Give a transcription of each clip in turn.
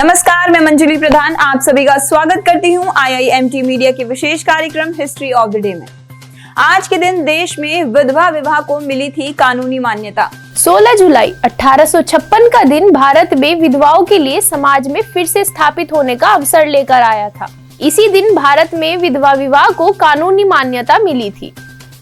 नमस्कार, मैं मंजुली प्रधान आप सभी का स्वागत करती हूं IIMT मीडिया के विशेष कार्यक्रम हिस्ट्री ऑफ द डे में। आज के दिन देश में विधवा विवाह को मिली थी कानूनी मान्यता। 16 जुलाई 1856 का दिन भारत में विधवाओं के लिए समाज में फिर से स्थापित होने का अवसर लेकर आया था। इसी दिन भारत में विधवा विवाह को कानूनी मान्यता मिली थी।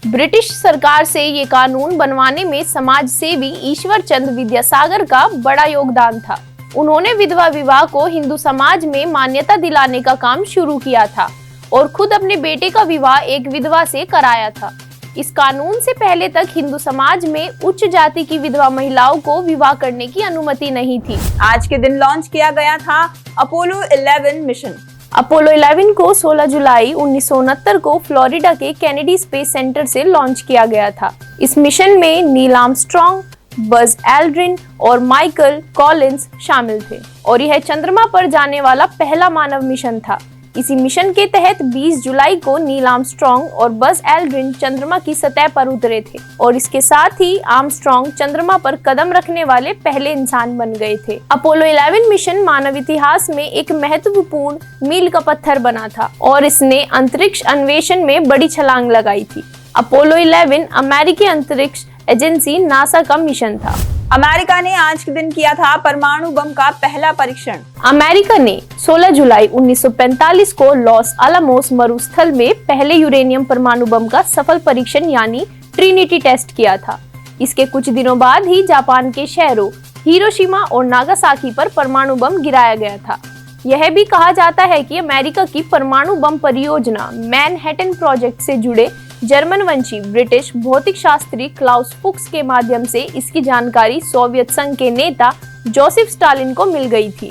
ब्रिटिश सरकार से ये कानून बनवाने में समाज सेवी ईश्वर चंद विद्यासागर का बड़ा योगदान था। उन्होंने विधवा विवाह को हिंदू समाज में मान्यता दिलाने का काम शुरू किया था और खुद अपने बेटे का विवाह एक विधवा से कराया था। इस कानून से पहले तक हिंदू समाज में उच्च जाति की विधवा महिलाओं को विवाह करने की अनुमति नहीं थी। आज के दिन लॉन्च किया गया था अपोलो 11 मिशन। अपोलो 11 को 16 जुलाई 1969 को फ्लोरिडा के केनेडी स्पेस सेंटर से लॉन्च किया गया था। इस मिशन में नील आर्मस्ट्रांग, बज एल्ड्रिन और माइकल कॉलिंस शामिल थे और यह चंद्रमा पर जाने वाला पहला मानव मिशन था। इसी मिशन के तहत 20 जुलाई को नील आर्मस्ट्रांग और बज एल्ड्रिन चंद्रमा की सतह पर उतरे थे और इसके साथ ही आर्मस्ट्रांग चंद्रमा पर कदम रखने वाले पहले इंसान बन गए थे। अपोलो 11 मिशन मानव इतिहास में एक महत्वपूर्ण मील का पत्थर बना था और इसने अंतरिक्ष अन्वेषण में बड़ी छलांग लगाई थी। अपोलो 11 अमेरिकी अंतरिक्ष एजेंसी नासा का मिशन था। अमेरिका ने आज के दिन किया था परमाणु बम का पहला परीक्षण। अमेरिका ने 16 जुलाई 1945 को लॉस आलामोस मरुस्थल में पहले यूरेनियम परमाणु बम का सफल परीक्षण यानी ट्रिनिटी टेस्ट किया था। इसके कुछ दिनों बाद ही जापान के शहरों हिरोशिमा और नागासाकी पर परमाणु बम गिराया गया था। यह भी कहा जाता है कि अमेरिका की परमाणु बम परियोजना मैनहट्टन प्रोजेक्ट से जुड़े जर्मन वंशी ब्रिटिश भौतिक शास्त्री क्लाउस फुक्स के माध्यम से इसकी जानकारी सोवियत संघ के नेता जोसेफ स्टालिन को मिल गई थी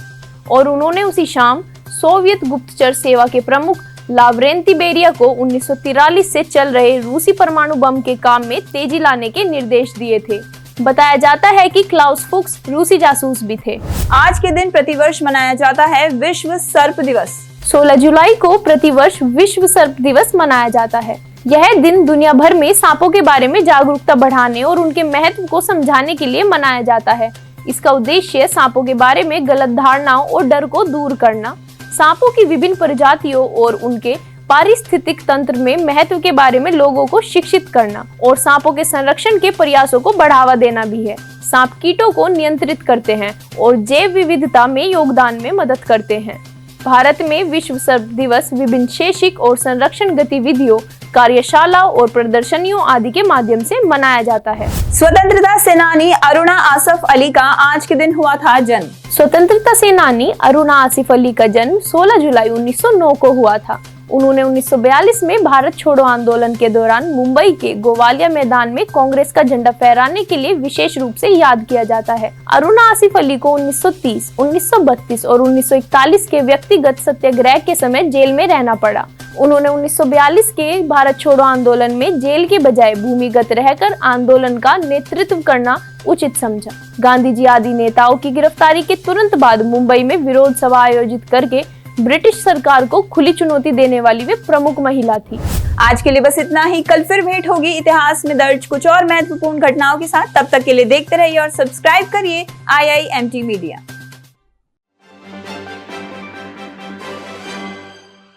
और उन्होंने उसी शाम सोवियत गुप्तचर सेवा के प्रमुख लावरेंती बेरिया को 1943 से चल रहे रूसी परमाणु बम के काम में तेजी लाने के निर्देश दिए थे। बताया जाता है कि क्लाउस फुक्स रूसी जासूस भी थे। आज के दिन प्रतिवर्ष मनाया जाता है विश्व सर्प दिवस। 16 जुलाई को प्रतिवर्ष विश्व सर्प दिवस मनाया जाता है। यह दिन दुनिया भर में सांपों के बारे में जागरूकता बढ़ाने और उनके महत्व को समझाने के लिए मनाया जाता है। इसका उद्देश्य सांपों के बारे में गलत धारणाओं और डर को दूर करना, सांपों की विभिन्न प्रजातियों और उनके पारिस्थितिक तंत्र में महत्व के बारे में लोगों को शिक्षित करना और सांपों के संरक्षण के प्रयासों को बढ़ावा देना भी है। सांप कीटों को नियंत्रित करते हैं और जैव विविधता में योगदान में मदद करते हैं। भारत में विश्व सर्प दिवस विभिन्न शैक्षिक और संरक्षण गतिविधियों, कार्यशाला और प्रदर्शनियों आदि के माध्यम से मनाया जाता है। स्वतंत्रता सेनानी अरुणा आसफ अली का आज के दिन हुआ था जन्म। स्वतंत्रता सेनानी अरुणा आसिफ अली का जन्म 16 जुलाई 1909 को हुआ था। उन्होंने 1942 में भारत छोड़ो आंदोलन के दौरान मुंबई के गोवालिया मैदान में कांग्रेस का झंडा फहराने के लिए विशेष रूप से याद किया जाता है। अरुणा आसिफ अली को 1930, 1932 और 1941 के व्यक्तिगत सत्याग्रह के समय जेल में रहना पड़ा। उन्होंने 1942 के भारत छोड़ो आंदोलन में जेल के बजाय भूमिगत रहकर आंदोलन का नेतृत्व करना उचित समझा। गांधी जी आदि नेताओं की गिरफ्तारी के तुरंत बाद मुंबई में विरोध सभा आयोजित करके ब्रिटिश सरकार को खुली चुनौती देने वाली वे प्रमुख महिला थी। आज के लिए बस इतना ही। कल फिर भेंट होगी इतिहास में दर्ज कुछ और महत्वपूर्ण घटनाओं के साथ। तब तक के लिए देखते रहिए और सब्सक्राइब करिए IIMT मीडिया।